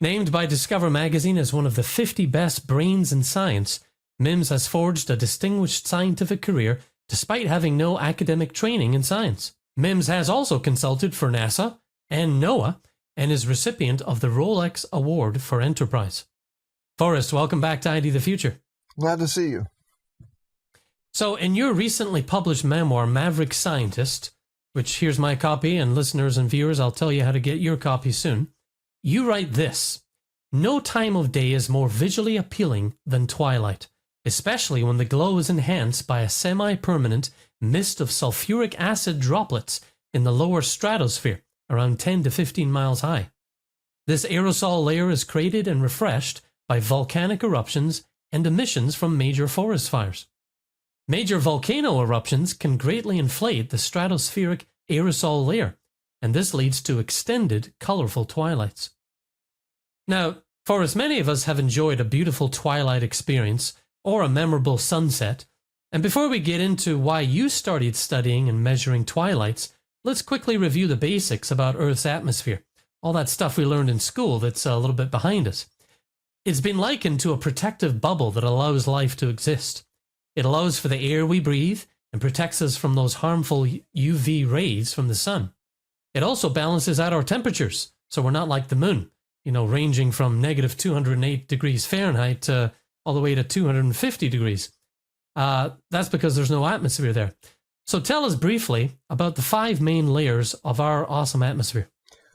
Named by Discover magazine as one of the 50 best brains in science, Mims has forged a distinguished scientific career despite having no academic training in science. Mims has also consulted for NASA and NOAA and is recipient of the Rolex Award for Enterprise. Forrest, welcome back to ID the Future. Glad to see you. So in your recently published memoir, Maverick Scientist, which here's my copy, and listeners and viewers, I'll tell you how to get your copy soon, you write this: "No time of day is more visually appealing than twilight, especially when the glow is enhanced by a semi-permanent mist of sulfuric acid droplets in the lower stratosphere, around 10 to 15 miles high. This aerosol layer is created and refreshed by volcanic eruptions and emissions from major forest fires. Major volcano eruptions can greatly inflate the stratospheric aerosol layer, and this leads to extended, colorful twilights." Now, Forrest, many of us have enjoyed a beautiful twilight experience or a memorable sunset, and before we get into why you started studying and measuring twilights, let's quickly review the basics about Earth's atmosphere, all that stuff we learned in school that's a little bit behind us. It's been likened to a protective bubble that allows life to exist. It allows for the air we breathe and protects us from those harmful UV rays from the sun. It also balances out our temperatures, so we're not like the moon, ranging from negative 208 degrees Fahrenheit to all the way to 250 degrees. That's because there's no atmosphere there. So tell us briefly about the 5 main layers of our awesome atmosphere.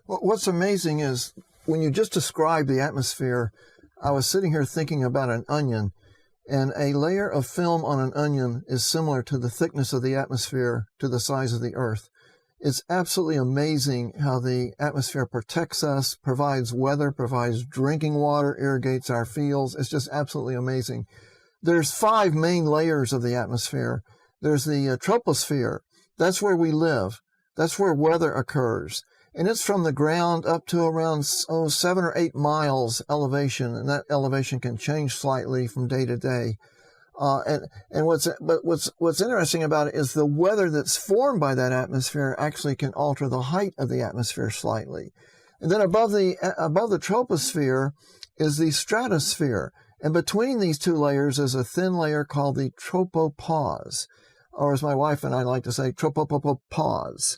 Well, what's amazing is when you just described the atmosphere, I was sitting here thinking about an onion, and a layer of film on an onion is similar to the thickness of the atmosphere to the size of the Earth. It's absolutely amazing how the atmosphere protects us, provides weather, provides drinking water, irrigates our fields. It's just absolutely amazing. There's 5 main layers of the atmosphere. There's the troposphere. That's where we live. That's where weather occurs. And it's from the ground up to around 7 or 8 miles elevation, and that elevation can change slightly from day to day. What's interesting about it is the weather that's formed by that atmosphere actually can alter the height of the atmosphere slightly. And then above the troposphere is the stratosphere, and between these 2 layers is a thin layer called the tropopause, or as my wife and I like to say, tropopause.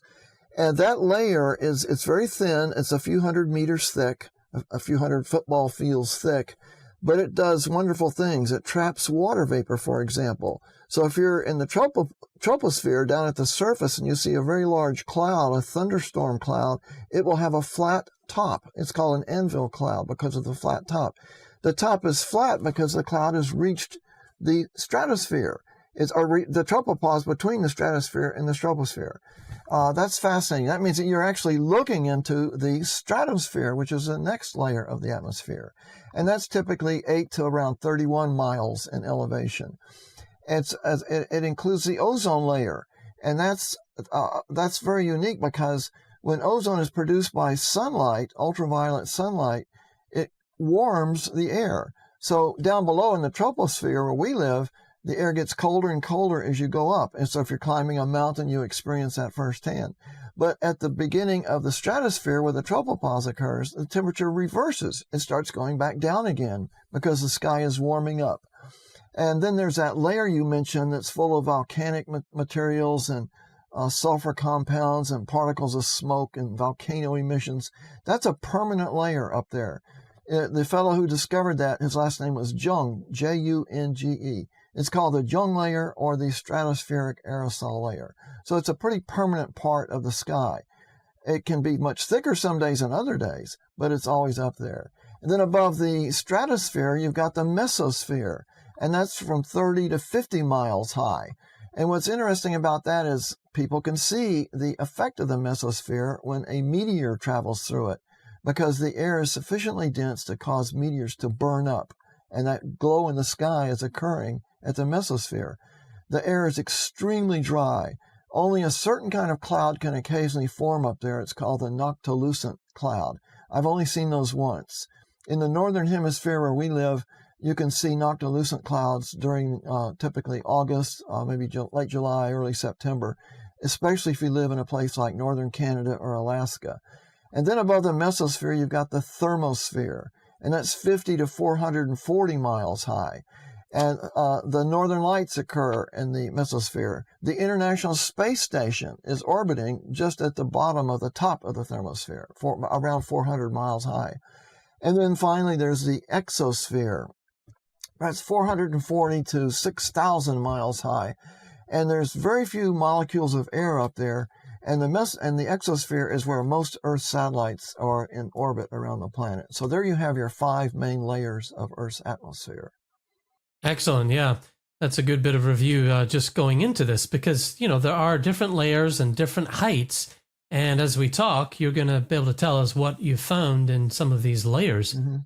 And that layer it's very thin. It's a few hundred meters thick, a few hundred football fields thick, but it does wonderful things. It traps water vapor, for example. So if you're in the troposphere down at the surface and you see a very large cloud, a thunderstorm cloud, it will have a flat top. It's called an anvil cloud because of the flat top. The top is flat because the cloud has reached the stratosphere. The tropopause between the stratosphere and the troposphere. That's fascinating. That means that you're actually looking into the stratosphere, which is the next layer of the atmosphere. And that's typically 8 to around 31 miles in elevation. It includes the ozone layer. And that's very unique because when ozone is produced by sunlight, ultraviolet sunlight, it warms the air. So down below in the troposphere where we live, the air gets colder and colder as you go up. And so if you're climbing a mountain, you experience that firsthand. But at the beginning of the stratosphere, where the tropopause occurs, the temperature reverses. It starts going back down again because the sky is warming up. And then there's that layer you mentioned that's full of volcanic materials and sulfur compounds and particles of smoke and volcano emissions. That's a permanent layer up there. The fellow who discovered that, his last name was Jung, Junge. It's called the Jung layer or the stratospheric aerosol layer. So it's a pretty permanent part of the sky. It can be much thicker some days than other days, but it's always up there. And then above the stratosphere, you've got the mesosphere, and that's from 30 to 50 miles high. And what's interesting about that is people can see the effect of the mesosphere when a meteor travels through it, because the air is sufficiently dense to cause meteors to burn up, and that glow in the sky is occurring at the mesosphere. The air is extremely dry. Only a certain kind of cloud can occasionally form up there. It's called the noctilucent cloud. I've only seen those once. In the northern hemisphere where we live, you can see noctilucent clouds during typically August, maybe late July, early September, especially if you live in a place like northern Canada or Alaska. And then above the mesosphere, you've got the thermosphere, and that's 50 to 440 miles high. And the northern lights occur in the mesosphere. The International Space Station is orbiting just at the bottom of the top of the thermosphere, around 400 miles high. And then finally, there's the exosphere. That's 440 to 6,000 miles high. And there's very few molecules of air up there. And the exosphere is where most Earth satellites are in orbit around the planet. So there you have your 5 main layers of Earth's atmosphere. Excellent. Yeah, that's a good bit of review just going into this because, you know, there are different layers and different heights. And as we talk, you're going to be able to tell us what you found in some of these layers. Mm-hmm.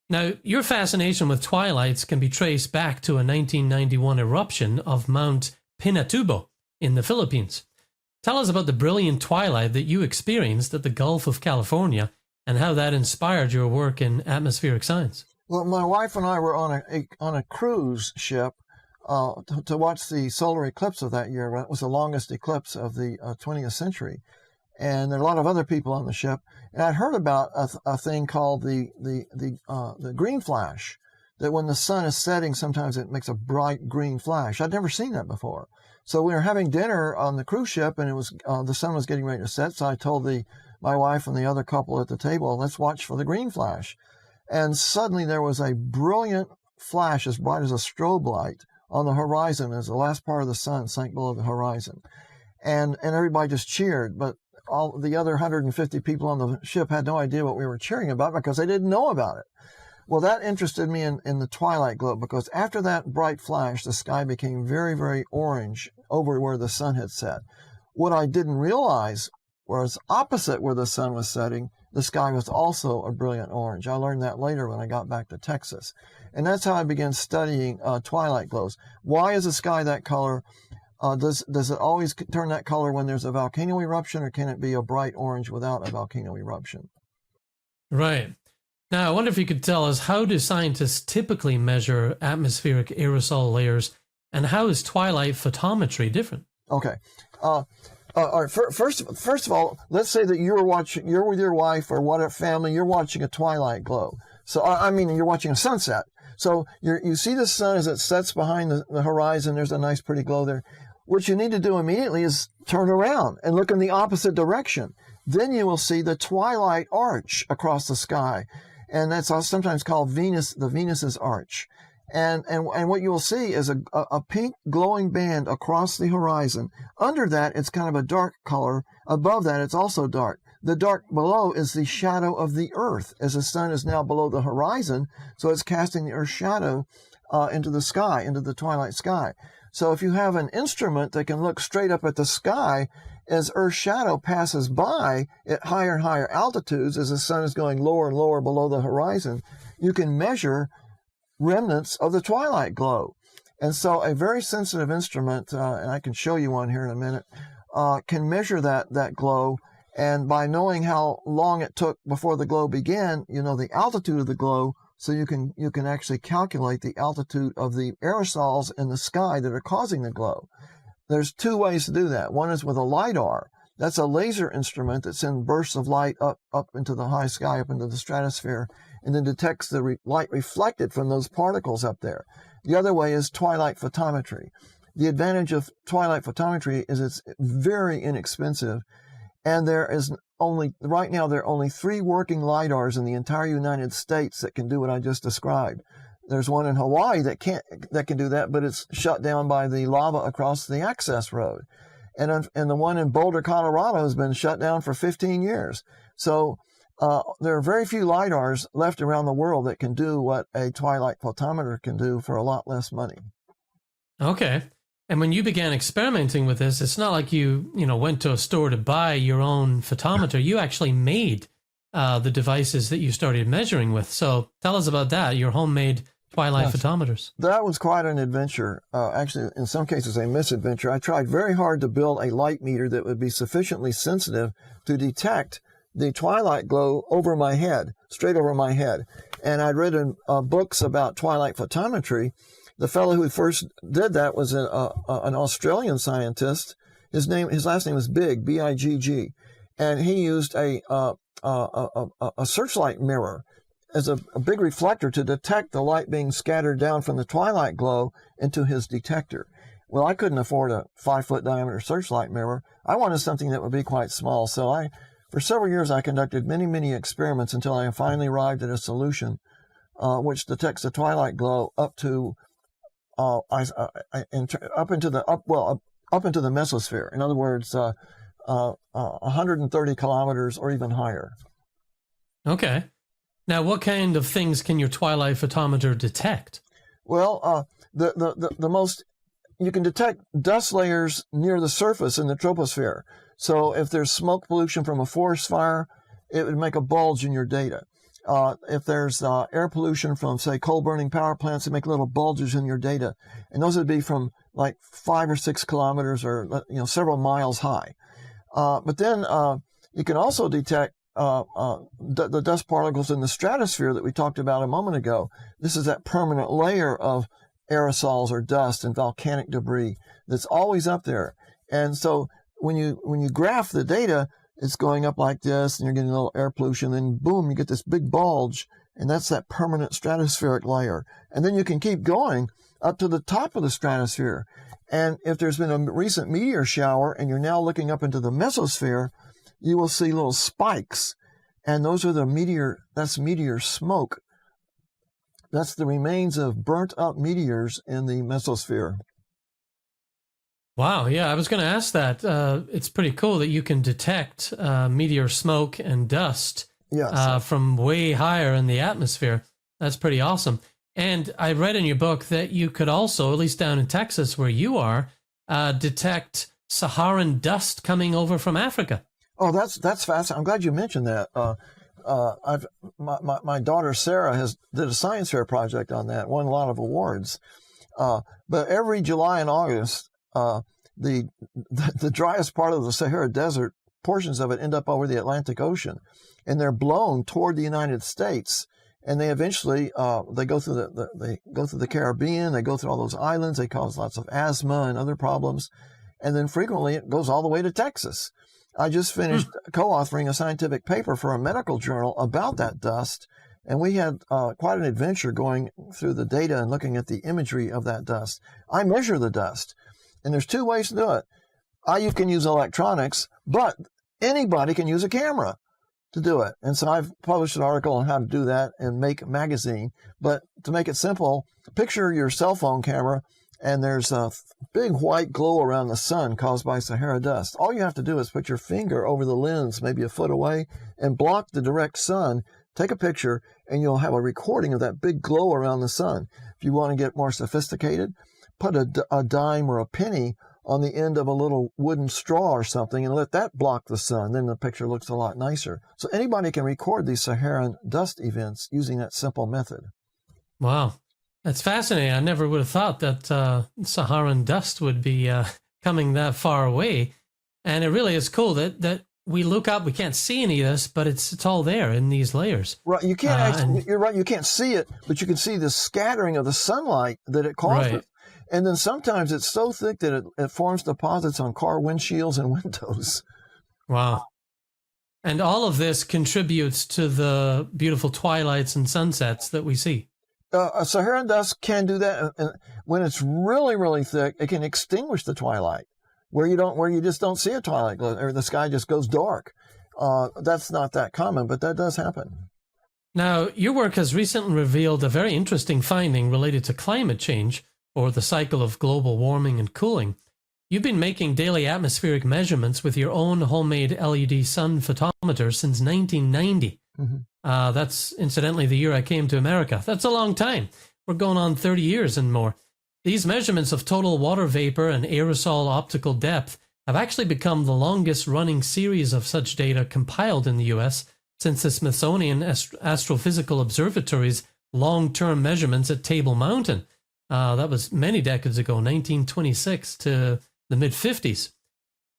Now, your fascination with twilights can be traced back to a 1991 eruption of Mount Pinatubo in the Philippines. Tell us about the brilliant twilight that you experienced at the Gulf of California and how that inspired your work in atmospheric science. Well, my wife and I were on a cruise ship to watch the solar eclipse of that year. It was the longest eclipse of the 20th century. And there are a lot of other people on the ship. And I'd heard about a thing called the green flash, that when the sun is setting, sometimes it makes a bright green flash. I'd never seen that before. So we were having dinner on the cruise ship, and it was the sun was getting ready to set. So I told my wife and the other couple at the table, let's watch for the green flash. And suddenly there was a brilliant flash as bright as a strobe light on the horizon as the last part of the sun sank below the horizon. And everybody just cheered, but all the other 150 people on the ship had no idea what we were cheering about because they didn't know about it. Well, that interested me in the twilight glow because after that bright flash, the sky became very, very orange over where the sun had set. What I didn't realize was opposite where the sun was setting, the sky was also a brilliant orange. I learned that later when I got back to Texas. And that's how I began studying twilight glows. Why is the sky that color? Does it always turn that color when there's a volcano eruption, or can it be a bright orange without a volcano eruption? Right. Now, I wonder if you could tell us, how do scientists typically measure atmospheric aerosol layers, and how is twilight photometry different? Okay. All right. First of all, let's say that you're with your wife or what a family, you're watching a twilight glow. So, I mean, you're watching a sunset. So you see the sun as it sets behind the horizon. There's a nice, pretty glow there. What you need to do immediately is turn around and look in the opposite direction. Then you will see the twilight arch across the sky. And that's sometimes called the Venus's arch. And what you will see is a pink glowing band across the horizon. Under that, it's kind of a dark color. Above that, it's also dark. The dark below is the shadow of the Earth, as the sun is now below the horizon. So it's casting the Earth's shadow into the sky, into the twilight sky. So if you have an instrument that can look straight up at the sky, as Earth's shadow passes by at higher and higher altitudes, as the sun is going lower and lower below the horizon, you can measure remnants of the twilight glow. And so a very sensitive instrument, and I can show you one here in a minute, can measure that glow. And by knowing how long it took before the glow began, you know the altitude of the glow, so you can actually calculate the altitude of the aerosols in the sky that are causing the glow. There's two ways to do that. One is with a LiDAR. That's a laser instrument that sends bursts of light up into the high sky, up into the stratosphere, and then detects the light reflected from those particles up there. The other way is twilight photometry. The advantage of twilight photometry is it's very inexpensive, and right now there are only 3 working LiDARs in the entire United States that can do what I just described. There's one in Hawaii that can do that, but it's shut down by the lava across the access road. And the one in Boulder, Colorado has been shut down for 15 years. So there are very few LiDARs left around the world that can do what a twilight photometer can do for a lot less money. Okay. And when you began experimenting with this, it's not like you went to a store to buy your own photometer. You actually made the devices that you started measuring with. So tell us about that, your homemade twilight photometers. That was quite an adventure. Actually, in some cases, a misadventure. I tried very hard to build a light meter that would be sufficiently sensitive to detect the twilight glow over my head, straight over my head. And I'd read in books about twilight photometry. The fellow who first did that was an Australian scientist. His last name was Bigg, B-I-G-G. And he used a a searchlight mirror as a big reflector to detect the light being scattered down from the twilight glow into his detector. Well, I couldn't afford a 5-foot diameter searchlight mirror. I wanted something that would be quite small. So for several years, I conducted many experiments until I finally arrived at a solution which detects the twilight glow up to up into the mesosphere. In other words, 130 kilometers or even higher. Okay. Now, what kind of things can your twilight photometer detect? Well, the most you can detect dust layers near the surface in the troposphere. So if there's smoke pollution from a forest fire, it would make a bulge in your data. If there's air pollution from, say, coal-burning power plants, it make little bulges in your data. And those would be from like 5 or 6 kilometers or several miles high. But then you can also detect the dust particles in the stratosphere that we talked about a moment ago. This is that permanent layer of aerosols or dust and volcanic debris that's always up there. And so when you graph the data, it's going up like this, and you're getting a little air pollution, then boom, you get this big bulge, and that's that permanent stratospheric layer. And then you can keep going up to the top of the stratosphere. And if there's been a recent meteor shower and you're now looking up into the mesosphere, you will see little spikes. And those are that's meteor smoke. That's the remains of burnt up meteors in the mesosphere. Wow, yeah, I was going to ask that. It's pretty cool that you can detect meteor smoke and dust from way higher in the atmosphere. That's pretty awesome. And I read in your book that you could also, at least down in Texas where you are, detect Saharan dust coming over from Africa. Oh, that's fascinating. I'm glad you mentioned that. My daughter Sarah did a science fair project on that, won a lot of awards. But every July and August, the driest part of the Sahara Desert, portions of it end up over the Atlantic Ocean, and they're blown toward the United States. And they eventually they go through the Caribbean, they go through all those islands, they cause lots of asthma and other problems, and then frequently it goes all the way to Texas. I just finished co-authoring a scientific paper for a medical journal about that dust, and we had quite an adventure going through the data and looking at the imagery of that dust. I measure the dust, and there's 2 ways to do it. You can use electronics, but anybody can use a camera to do it. And so I've published an article on how to do that in Make magazine. But to make it simple, picture your cell phone camera, and there's a big white glow around the sun caused by Sahara dust. All you have to do is put your finger over the lens, maybe a foot away, and block the direct sun. Take a picture, and you'll have a recording of that big glow around the sun. If you want to get more sophisticated, put a dime or a penny on the end of a little wooden straw or something and let that block the sun. Then the picture looks a lot nicer. So anybody can record these Saharan dust events using that simple method. Wow. That's fascinating. I never would have thought that Saharan dust would be coming that far away. And it really is cool that we look up, we can't see any of this, but it's all there in these layers. Right. You can't you're right. You can't see it, but you can see the scattering of the sunlight that it causes. Right. And then sometimes it's so thick that it forms deposits on car windshields and windows. Wow. And all of this contributes to the beautiful twilights and sunsets that we see. Saharan dust can do that. And when it's really, really thick, it can extinguish the twilight where you just don't see a twilight glow, or the sky just goes dark. That's not that common, but that does happen. Now, your work has recently revealed a very interesting finding related to climate change, or the cycle of global warming and cooling. You've been making daily atmospheric measurements with your own homemade LED sun photometer since 1990. Mm-hmm. That's incidentally the year I came to America. That's a long time. We're going on 30 years and more. These measurements of total water vapor and aerosol optical depth have actually become the longest running series of such data compiled in the US since the Smithsonian Astrophysical Observatory's long-term measurements at Table Mountain. That was many decades ago, 1926 to the mid-50s.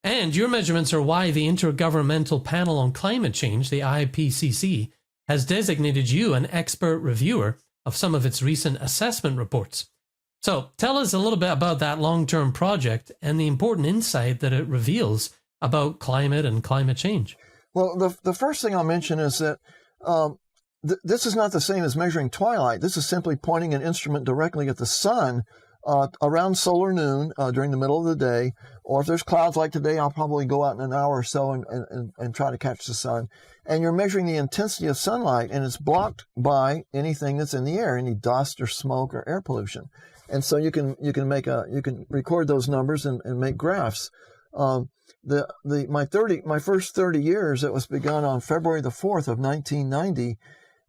And your measurements are why the Intergovernmental Panel on Climate Change, the IPCC, has designated you an expert reviewer of some of its recent assessment reports. So tell us a little bit about that long-term project and the important insight that it reveals about climate and climate change. Well, the first thing I'll mention is that this is not the same as measuring twilight. This is simply pointing an instrument directly at the sun around solar noon during the middle of the day. Or if there's clouds like today, I'll probably go out in an hour or so and try to catch the sun. And you're measuring the intensity of sunlight, and it's blocked by anything that's in the air, any dust or smoke or air pollution. And so you can record those numbers and make graphs. My first 30 years, it was begun on February the 4th of 1990.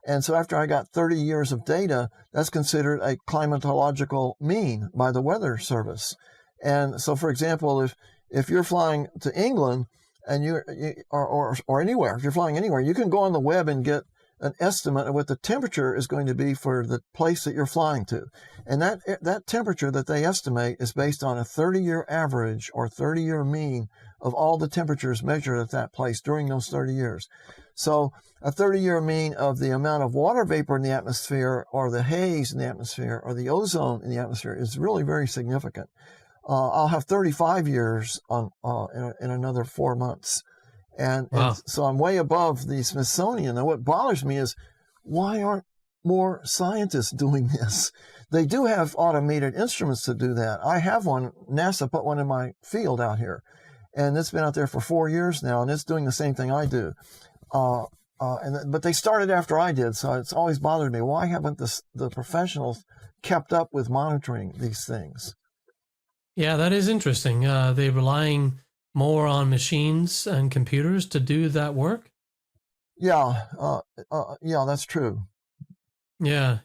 And so after I got 30 years of data, that's considered a climatological mean by the Weather Service. And so, for example, if you're flying to England and or anywhere, if you're flying anywhere, you can go on the web and get an estimate of what the temperature is going to be for the place that you're flying to. And that temperature that they estimate is based on a 30-year average or 30-year mean of all the temperatures measured at that place during those 30 years. So a 30-year mean of the amount of water vapor in the atmosphere or the haze in the atmosphere or the ozone in the atmosphere is really very significant. I'll have 35 years in another 4 months. And so I'm way above the Smithsonian. And what bothers me is, why aren't more scientists doing this? They do have automated instruments to do that. I have one. NASA put one in my field out here. And it's been out there for 4 years now, and it's doing the same thing I do. But they started after I did, so it's always bothered me. Why haven't the professionals kept up with monitoring these things? Yeah, that is interesting. They're relying more on machines and computers to do that work? Yeah, that's true. Yeah.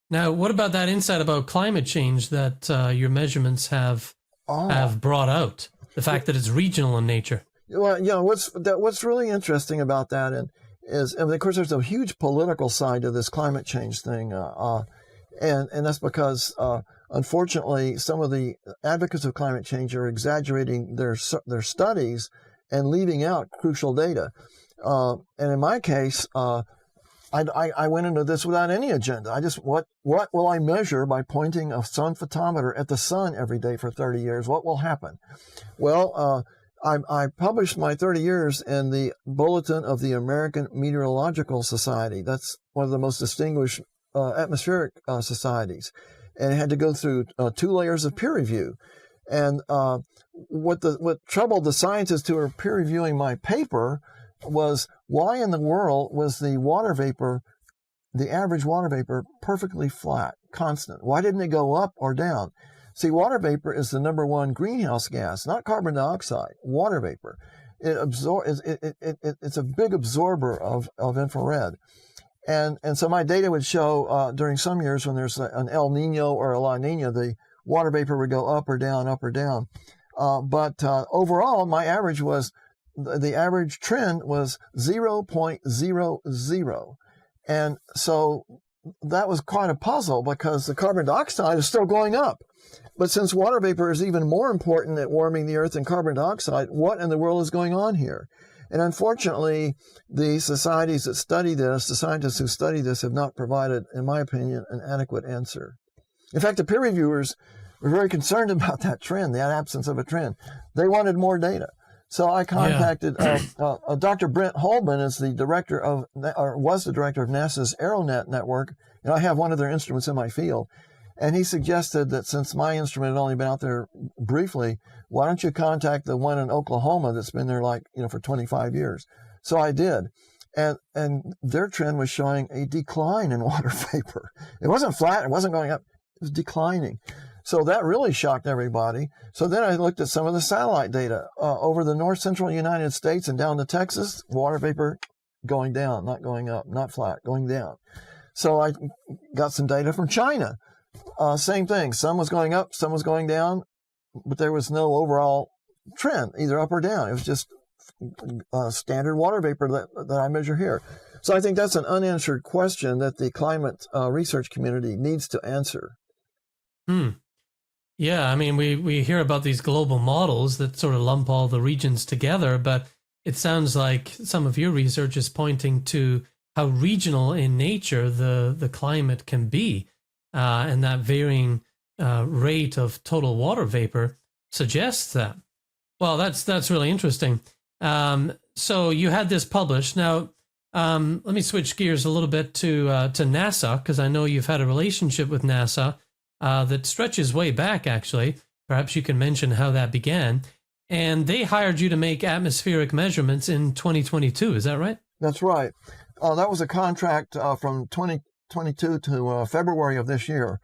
Now, what about that insight about climate change that your measurements have brought out? The fact that it's regional in nature. Well, yeah. What's really interesting about that is, of course, there's a huge political side to this climate change thing, and that's because, unfortunately, some of the advocates of climate change are exaggerating their studies and leaving out crucial data. And in my case, I went into this without any agenda. I just, what will I measure by pointing a sun photometer at the sun every day for 30 years? What will happen? Well, I published my 30 years in the Bulletin of the American Meteorological Society. That's one of the most distinguished atmospheric societies. And it had to go through 2 layers of peer review. And what troubled the scientists who were peer reviewing my paper was, why in the world was the average water vapor, perfectly flat, constant? Why didn't it go up or down? See, water vapor is the #1 greenhouse gas, not carbon dioxide. Water vapor. It's a big absorber of infrared. And so my data would show during some years when there's an El Nino or a La Nina, the water vapor would go up or down, up or down. But overall, my average was, the average trend was 0.00. And so that was quite a puzzle, because the carbon dioxide is still going up. But since water vapor is even more important at warming the earth than carbon dioxide, what in the world is going on here? And unfortunately, the societies that study this, the scientists who study this, have not provided, in my opinion, an adequate answer. In fact, the peer reviewers were very concerned about that trend, the absence of a trend. They wanted more data. So I contacted Dr. Brent Holman, is the director of, or was the director of NASA's AeroNet network, and I have one of their instruments in my field. And he suggested that since my instrument had only been out there briefly, why don't you contact the one in Oklahoma that's been there for 25 years? So I did. And their trend was showing a decline in water vapor. It wasn't flat, it wasn't going up, it was declining. So that really shocked everybody. So then I looked at some of the satellite data over the north central United States and down to Texas, water vapor going down, not going up, not flat, going down. So I got some data from China. Same thing. Some was going up, some was going down, but there was no overall trend, either up or down. It was just standard water vapor that I measure here. So I think that's an unanswered question that the climate research community needs to answer. Yeah, I mean, we hear about these global models that sort of lump all the regions together, but it sounds like some of your research is pointing to how regional in nature the climate can be. And that varying rate of total water vapor suggests that. Well, that's really interesting. So you had this published. Now, let me switch gears a little bit to NASA, because I know you've had a relationship with NASA that stretches way back, actually. Perhaps you can mention how that began. And they hired you to make atmospheric measurements in 2022. Is that right? That's right. That was a contract from 2022 to February of this year.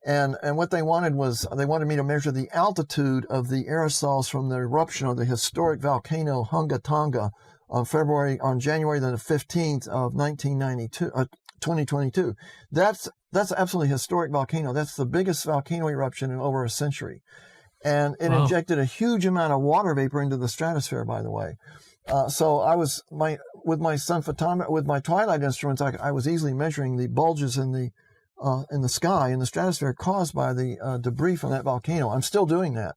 And what they wanted was, they wanted me to measure the altitude of the aerosols from the eruption of the historic volcano Hunga Tonga on January the 15th of 2022. That's absolutely historic volcano. That's the biggest volcano eruption in over a century. And it injected a huge amount of water vapor into the stratosphere, by the way. So I was, with my photometer, with my Twilight instruments, I was easily measuring the bulges in the sky, in the stratosphere, caused by the debris from that volcano. I'm still doing that,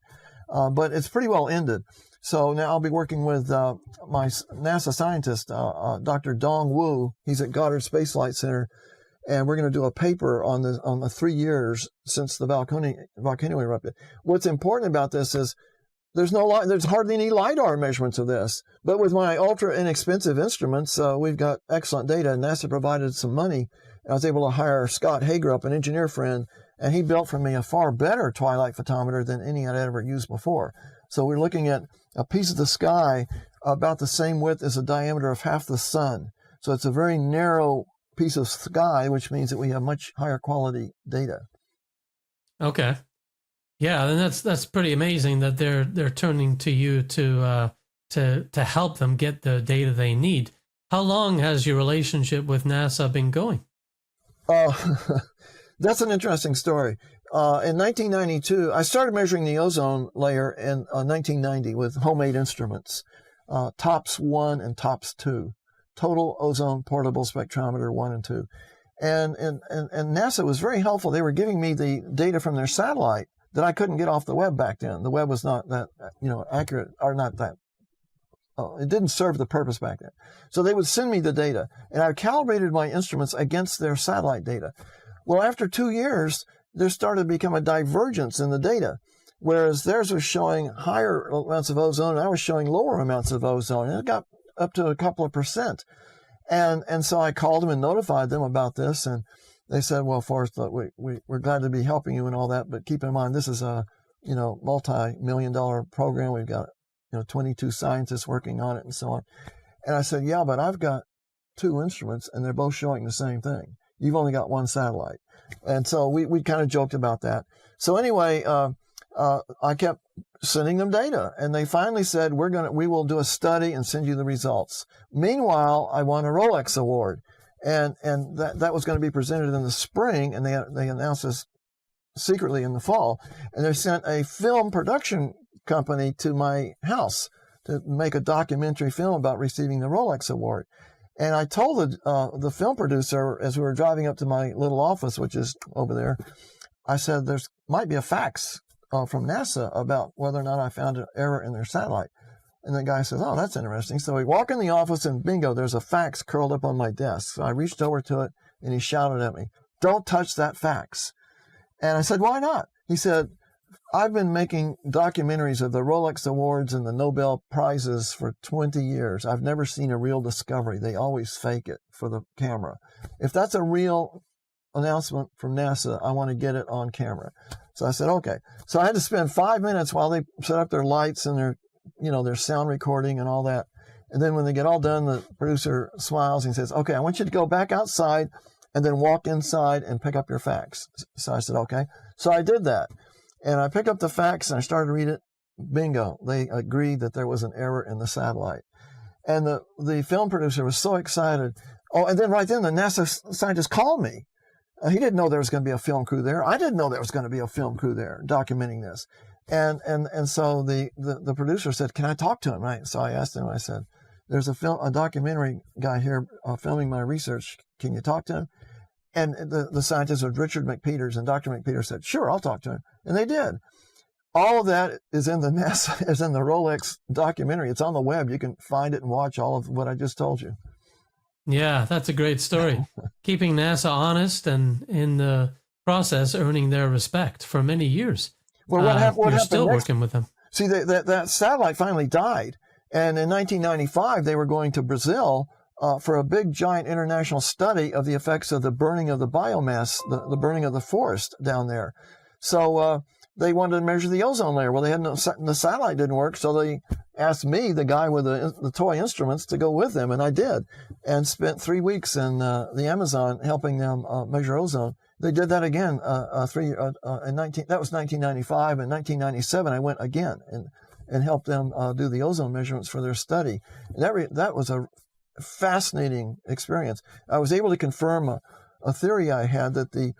but it's pretty well ended. So now I'll be working with my NASA scientist, Dr. Dong Wu. He's at Goddard Space Flight Center, and we're going to do a paper on the 3 years since the volcano erupted. What's important about this is there's hardly any LiDAR measurements of this, but with my ultra inexpensive instruments, we've got excellent data. NASA provided some money. I was able to hire Scott Hagerup, an engineer friend, and he built for me a far better Twilight photometer than any I'd ever used before. So we're looking at a piece of the sky about the same width as the diameter of half the sun. So it's a very narrow piece of sky, which means that we have much higher quality data. Okay. Yeah, and that's pretty amazing that they're turning to you to help them get the data they need. How long has your relationship with NASA been going? That's an interesting story. In 1992, I started measuring the ozone layer in 1990 with homemade instruments, TOPS 1 and TOPS 2, Total Ozone Portable Spectrometer 1 and 2. And NASA was very helpful. They were giving me the data from their satellite that I couldn't get off the web back then. The web was not that, accurate, or not that. It didn't serve the purpose back then. So they would send me the data, and I calibrated my instruments against their satellite data. Well, after 2 years, there started to become a divergence in the data, whereas theirs was showing higher amounts of ozone, and I was showing lower amounts of ozone, and it got up to a couple of percent. And so I called them and notified them about this, and they said, well, Forrest, we're glad to be helping you and all that, but keep in mind, this is a, multi-million-dollar program. We've got 22 scientists working on it and so on. And I said, yeah, but I've got 2 instruments and they're both showing the same thing. You've only got 1 satellite. And so we kind of joked about that. So anyway, I kept sending them data, and they finally said, we will do a study and send you the results. Meanwhile, I won a Rolex award, and that was going to be presented in the spring, and they announced this secretly in the fall, and they sent a film production company to my house to make a documentary film about receiving the Rolex award. And I told the film producer, as we were driving up to my little office, which is over there, I said, there's might be a fax from NASA about whether or not I found an error in their satellite. And the guy says, oh, that's interesting. So we walk in the office, and bingo, there's a fax curled up on my desk. So I reached over to it, and he shouted at me, don't touch that fax. And I said, why not? He said, I've been making documentaries of the Rolex Awards and the Nobel Prizes for 20 years. I've never seen a real discovery. They always fake it for the camera. If that's a real announcement from NASA, I want to get it on camera. So I said, okay. So I had to spend 5 minutes while they set up their lights and their sound recording and all that. And then when they get all done, the producer smiles and says, okay, I want you to go back outside and then walk inside and pick up your fax. So I said, okay. So I did that. And I picked up the fax and I started to read it. Bingo. They agreed that there was an error in the satellite. And the film producer was so excited. Oh, and then right then the NASA scientist called me. He didn't know there was going to be a film crew there. I didn't know there was going to be a film crew there documenting this. And so the producer said, can I talk to him? Right. So I asked him, I said, there's a documentary guy here filming my research. Can you talk to him? And the scientist was Richard McPeters, and Dr. McPeters said, sure, I'll talk to him. And they did. All of that is in the NASA, is in the Rolex documentary. It's on the web. You can find it and watch all of what I just told you. Yeah, that's a great story. Keeping NASA honest and in the process earning their respect for many years. Well, what happened? You're still working with them. See, that satellite finally died. And in 1995, they were going to Brazil for a big, giant international study of the effects of the burning of the biomass, the burning of the forest down there. So they wanted to measure the ozone layer. Well, the satellite didn't work, so they asked me, the guy with the toy instruments, to go with them, and I did, and spent 3 weeks in the Amazon helping them measure ozone. They did that again that was 1995. In 1997, I went again and helped them do the ozone measurements for their study. And that was a fascinating experience. I was able to confirm a theory I had, that the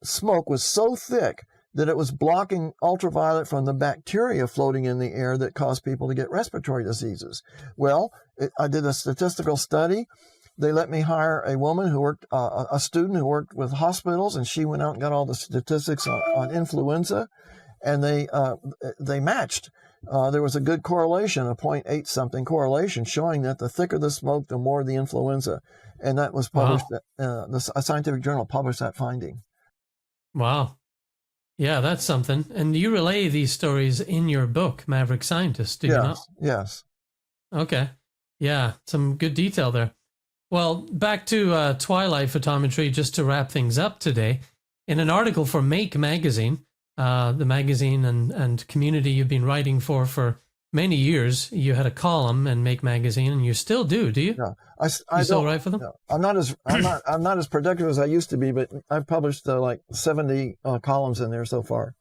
smoke was so thick that it was blocking ultraviolet from the bacteria floating in the air that caused people to get respiratory diseases. Well, I did a statistical study. They let me hire a woman who worked, a student who worked with hospitals, and she went out and got all the statistics on influenza, and they matched. There was a good correlation, a 0.8 something correlation, showing that the thicker the smoke, the more the influenza. And that was published, a scientific journal published that finding. Wow. Yeah, that's something. And you relay these stories in your book, Maverick Scientist, do you not? Yes. Okay. Yeah, some good detail there. Well, back to Twilight photometry, just to wrap things up today. In an article for Make magazine, the magazine and community you've been writing for many years, you had a column in Make magazine, and you still do you? No, I still write for them? No, I'm not as productive as I used to be, but I've published like 70 columns in there so far.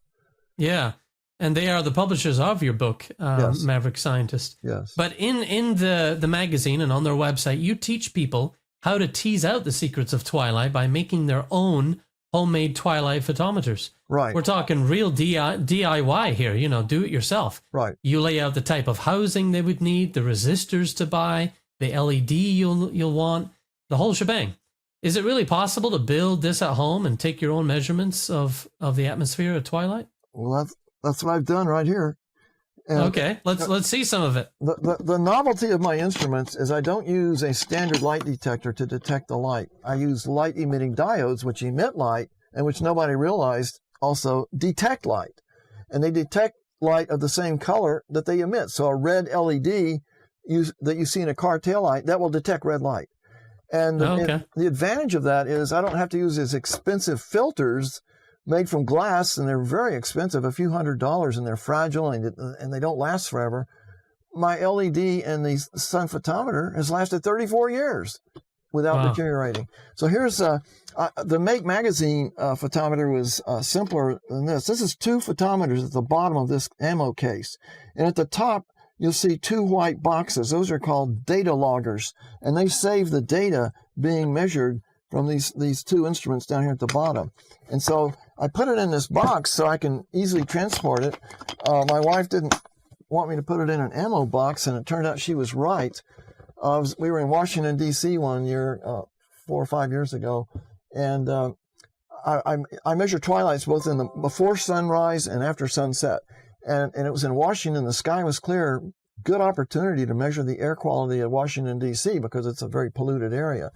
Yeah, and they are the publishers of your book, Yes. Maverick Scientist. Yes. But in the magazine and on their website, you teach people how to tease out the secrets of Twilight by making their own homemade Twilight photometers. Right. We're talking real DIY here, do it yourself. Right. You lay out the type of housing they would need, the resistors to buy, the LED you'll want, the whole shebang. Is it really possible to build this at home and take your own measurements of the atmosphere at Twilight? Well, that's what I've done right here. And okay, let's see some of it. The novelty of my instruments is I don't use a standard light detector to detect the light. I use light emitting diodes, which emit light and which nobody realized also detect light. And they detect light of the same color that they emit. So a red LED that you see in a car taillight, that will detect red light. And the advantage of that is I don't have to use these expensive filters made from glass, and they're very expensive, a few $100s, and they're fragile and they don't last forever. My LED and the sun photometer has lasted 34 years without deteriorating. So here's the Make magazine photometer was simpler than this. This is 2 photometers at the bottom of this ammo case, and at the top you'll see 2 white boxes. Those are called data loggers, and they save the data being measured from these 2 instruments down here at the bottom. And so I put it in this box so I can easily transport it. My wife didn't want me to put it in an ammo box, and it turned out she was right. We were in Washington, D.C. one year, 4 or 5 years ago, and I measure twilights both in the before sunrise and after sunset. And it was in Washington. The sky was clear. Good opportunity to measure the air quality of Washington, D.C. because it's a very polluted area.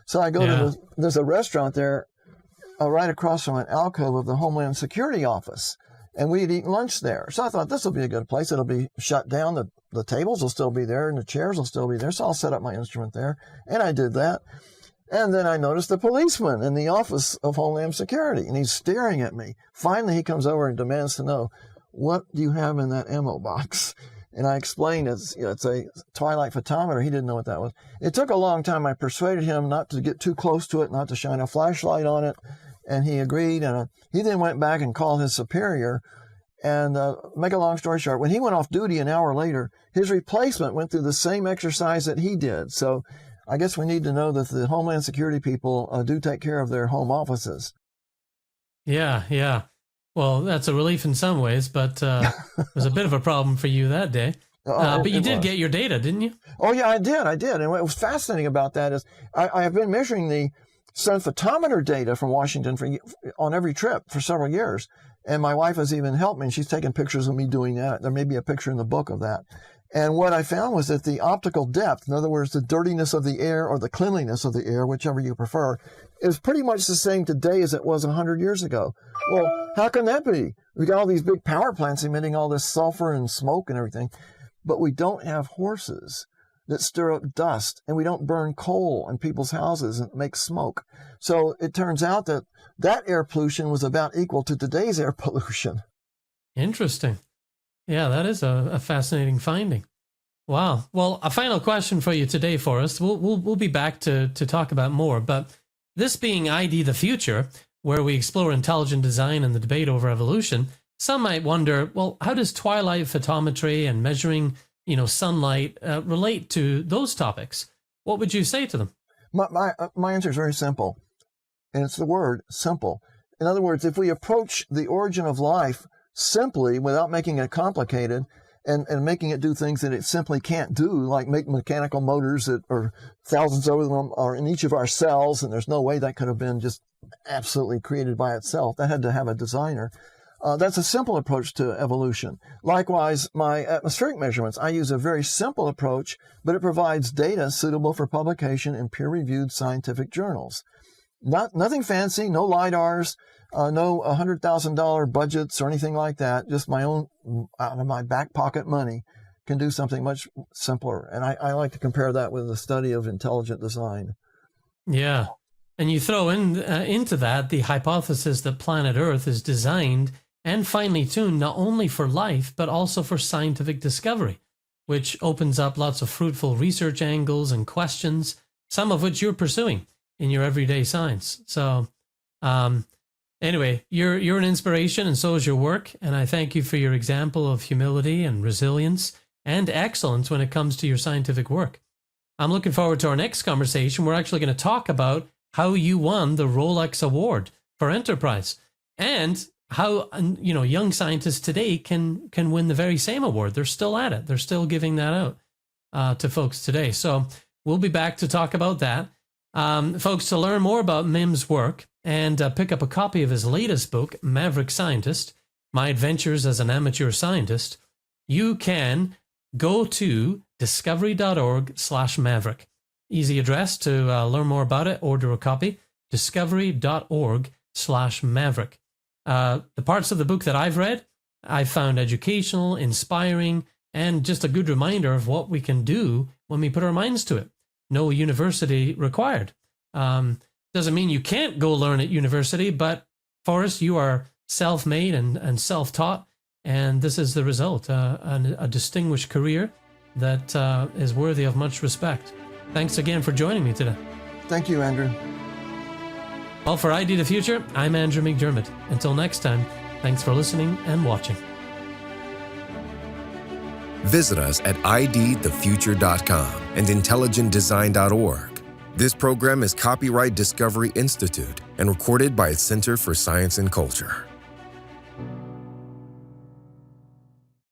So I go to there's a restaurant there right across from an alcove of the Homeland Security office, and we had eaten lunch there. So I thought this will be a good place. It'll be shut down. The tables will still be there, and the chairs will still be there. So I'll set up my instrument there, and I did that. And then I noticed the policeman in the office of Homeland Security, and he's staring at me. Finally, he comes over and demands to know, what do you have in that ammo box? And I explained it's a Twilight photometer. He didn't know what that was. It took a long time. I persuaded him not to get too close to it, not to shine a flashlight on it, and he agreed. And he then went back and called his superior. And make a long story short, when he went off duty an hour later, his replacement went through the same exercise that he did. So I guess we need to know that the Homeland Security people do take care of their home offices. Yeah. Well, that's a relief in some ways, but it was a bit of a problem for you that day. But you did get your data, didn't you? Oh, yeah, I did. And what was fascinating about that is I have been measuring the sun photometer data from Washington on every trip for several years. And my wife has even helped me, and she's taken pictures of me doing that. There may be a picture in the book of that. And what I found was that the optical depth, in other words, the dirtiness of the air or the cleanliness of the air, whichever you prefer, is pretty much the same today as it was 100 years ago. Well, how can that be? We got all these big power plants emitting all this sulfur and smoke and everything. but we don't have horses that stir up dust, and we don't burn coal in people's houses and make smoke. So it turns out that air pollution was about equal to today's air pollution. Interesting. Yeah, that is a fascinating finding. Wow. Well, a final question for you today, Forrest. We'll be back to talk about more, but this being ID the Future, where we explore intelligent design and the debate over evolution, some might wonder, well, how does twilight photometry and measuring, sunlight relate to those topics? What would you say to them? My answer is very simple, and it's the word simple. In other words, if we approach the origin of life simply without making it complicated and making it do things that it simply can't do, like make mechanical motors that are thousands of them are in each of our cells, and there's no way that could have been just absolutely created by itself. That had to have a designer. That's a simple approach to evolution. Likewise, my atmospheric measurements, I use a very simple approach, but it provides data suitable for publication in peer-reviewed scientific journals. Nothing fancy, no LiDARs, no $100,000 budgets or anything like that. Just my own, out of my back pocket money, can do something much simpler. And I like to compare that with the study of intelligent design. Yeah. And you throw into that the hypothesis that planet Earth is designed and finely tuned not only for life, but also for scientific discovery, which opens up lots of fruitful research angles and questions, some of which you're pursuing in your everyday science. So anyway, you're an inspiration, and so is your work. And I thank you for your example of humility and resilience and excellence when it comes to your scientific work. I'm looking forward to our next conversation. We're actually going to talk about how you won the Rolex Award for Enterprise, and how young scientists today can win the very same award. They're still at it. They're still giving that out to folks today. So we'll be back to talk about that. Folks, to learn more about Mims' work and pick up a copy of his latest book, Maverick Scientist, My Adventures as an Amateur Scientist, you can go to discovery.org/Maverick. Easy address to learn more about it. Order a copy, discovery.org/Maverick. The parts of the book that I've read, I found educational, inspiring, and just a good reminder of what we can do when we put our minds to it. No university required. Doesn't mean you can't go learn at university, but Forrest, you are self-made and self-taught, and this is the result, a distinguished career that is worthy of much respect. Thanks again for joining me today. Thank you, Andrew. Well, for ID the Future, I'm Andrew McDermott. Until next time, thanks for listening and watching. Visit us at idthefuture.com and intelligentdesign.org. This program is copyright Discovery Institute and recorded by its Center for Science and Culture.